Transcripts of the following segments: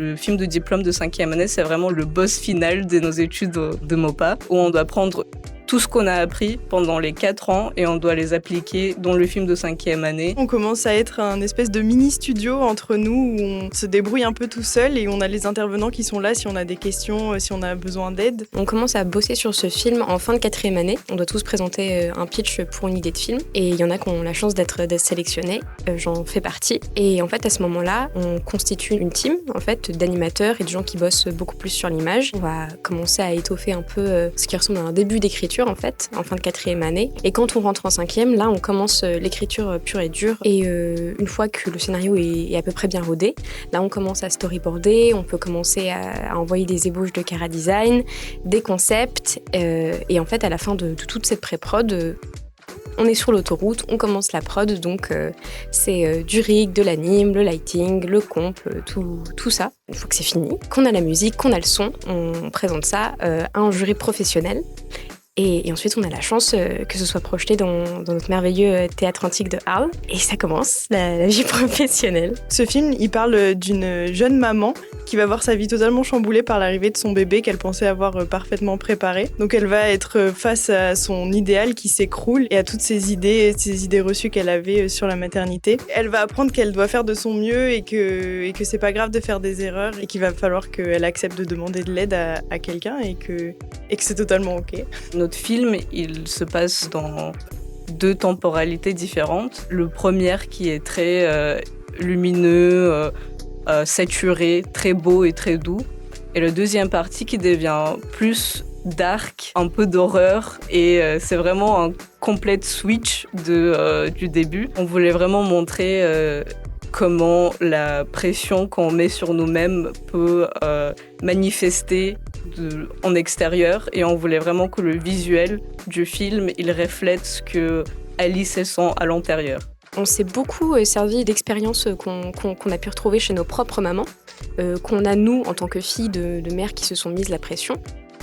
Le film de diplôme de 5e année, c'est vraiment le boss final de nos études de MOPA, où on doit prendre tout ce qu'on a appris pendant les 4 ans et on doit les appliquer dans le film de 5e année. On commence à être un espèce de mini-studio entre nous où on se débrouille un peu tout seul et on a les intervenants qui sont là si on a des questions, si on a besoin d'aide. On commence à bosser sur ce film en fin de 4e année. On doit tous présenter un pitch pour une idée de film et il y en a qui ont la chance d'être sélectionnés. J'en fais partie. Et en fait, à ce moment-là, on constitue une team en fait, d'animateurs et de gens qui bossent beaucoup plus sur l'image. On va commencer à étoffer un peu ce qui ressemble à un début d'écriture en fait, en fin de 4e année. Et quand on rentre en 5e, là, on commence l'écriture pure et dure. Et une fois que le scénario est à peu près bien rodé, là, on commence à storyboarder, on peut commencer à envoyer des ébauches de chara design, des concepts. Et en fait, à la fin de toute cette pré-prod, on est sur l'autoroute, on commence la prod, donc c'est du rig, de l'anime, le lighting, le comp, tout ça. Une fois que c'est fini, qu'on a la musique, qu'on a le son, on présente ça à un jury professionnel. Et ensuite, on a la chance que ce soit projeté dans notre merveilleux théâtre antique de Arles. Et ça commence, la vie professionnelle. Ce film, il parle d'une jeune maman qui va voir sa vie totalement chamboulée par l'arrivée de son bébé qu'elle pensait avoir parfaitement préparé. Donc elle va être face à son idéal qui s'écroule et à toutes ces idées reçues qu'elle avait sur la maternité. Elle va apprendre qu'elle doit faire de son mieux et que c'est pas grave de faire des erreurs et qu'il va falloir qu'elle accepte de demander de l'aide à quelqu'un et que c'est totalement OK. Notre film, il se passe dans 2 temporalités différentes. Le premier qui est très lumineux, saturé, très beau et très doux. Et la deuxième partie qui devient plus dark, un peu d'horreur. Et c'est vraiment un complete switch du début. On voulait vraiment montrer comment la pression qu'on met sur nous-mêmes peut manifester en extérieur. Et on voulait vraiment que le visuel du film, il reflète ce que Alice elle sent à l'intérieur. On s'est beaucoup servi d'expériences qu'on a pu retrouver chez nos propres mamans, qu'on a nous en tant que filles de mères qui se sont mises la pression.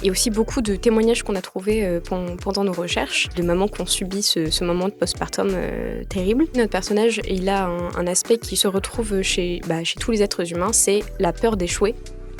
Et aussi beaucoup de témoignages qu'on a trouvés pendant nos recherches, de mamans qui ont subi ce moment de postpartum terrible. Notre personnage, il a un aspect qui se retrouve chez tous les êtres humains, c'est la peur d'échouer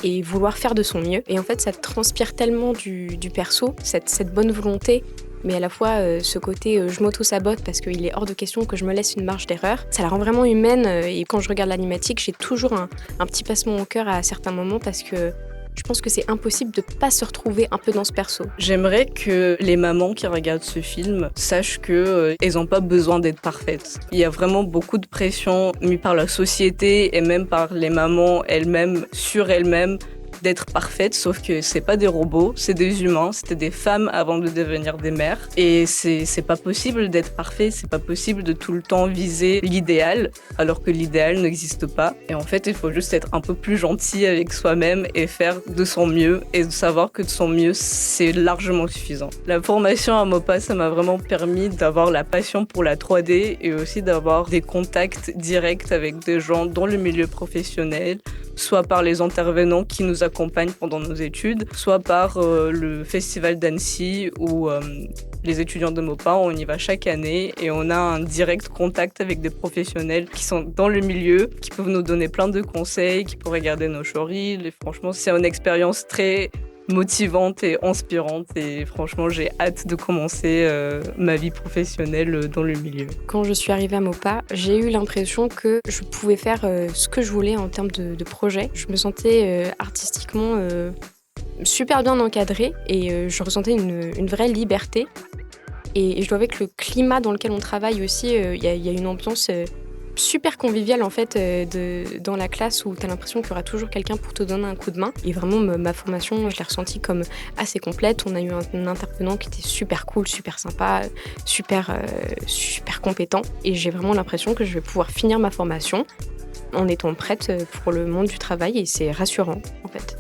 et vouloir faire de son mieux. Et en fait, ça transpire tellement du perso, cette bonne volonté, mais à la fois ce côté je m'auto-sabote parce qu'il est hors de question que je me laisse une marge d'erreur. Ça la rend vraiment humaine et quand je regarde l'animatique, j'ai toujours un petit passement au cœur à certains moments parce que je pense que c'est impossible de pas se retrouver un peu dans ce perso. J'aimerais que les mamans qui regardent ce film sachent qu'elles n'ont pas besoin d'être parfaites. Il y a vraiment beaucoup de pression mise par la société et même par les mamans elles-mêmes, sur elles-mêmes, d'être parfaites, sauf que c'est pas des robots, c'est des humains, c'était des femmes avant de devenir des mères. Et c'est pas possible d'être parfait, c'est pas possible de tout le temps viser l'idéal, alors que l'idéal n'existe pas. Et en fait, il faut juste être un peu plus gentil avec soi-même et faire de son mieux, et de savoir que de son mieux, c'est largement suffisant. La formation à MOPA, ça m'a vraiment permis d'avoir la passion pour la 3D et aussi d'avoir des contacts directs avec des gens dans le milieu professionnel, soit par les intervenants qui nous accompagnent pendant nos études, soit par le festival d'Annecy où les étudiants de MOPA, on y va chaque année et on a un direct contact avec des professionnels qui sont dans le milieu, qui peuvent nous donner plein de conseils, qui peuvent regarder nos showreels. Et franchement, c'est une expérience très motivante et inspirante et franchement j'ai hâte de commencer ma vie professionnelle dans le milieu. Quand je suis arrivée à MOPA, j'ai eu l'impression que je pouvais faire ce que je voulais en termes de projet. Je me sentais artistiquement super bien encadrée et je ressentais une vraie liberté. Et je dois avouer que le climat dans lequel on travaille aussi, il y a une ambiance super conviviale en fait dans la classe où tu as l'impression qu'il y aura toujours quelqu'un pour te donner un coup de main. Et vraiment, ma formation, je l'ai ressentie comme assez complète. On a eu un intervenant qui était super cool, super sympa, super compétent. Et j'ai vraiment l'impression que je vais pouvoir finir ma formation en étant prête pour le monde du travail et c'est rassurant en fait.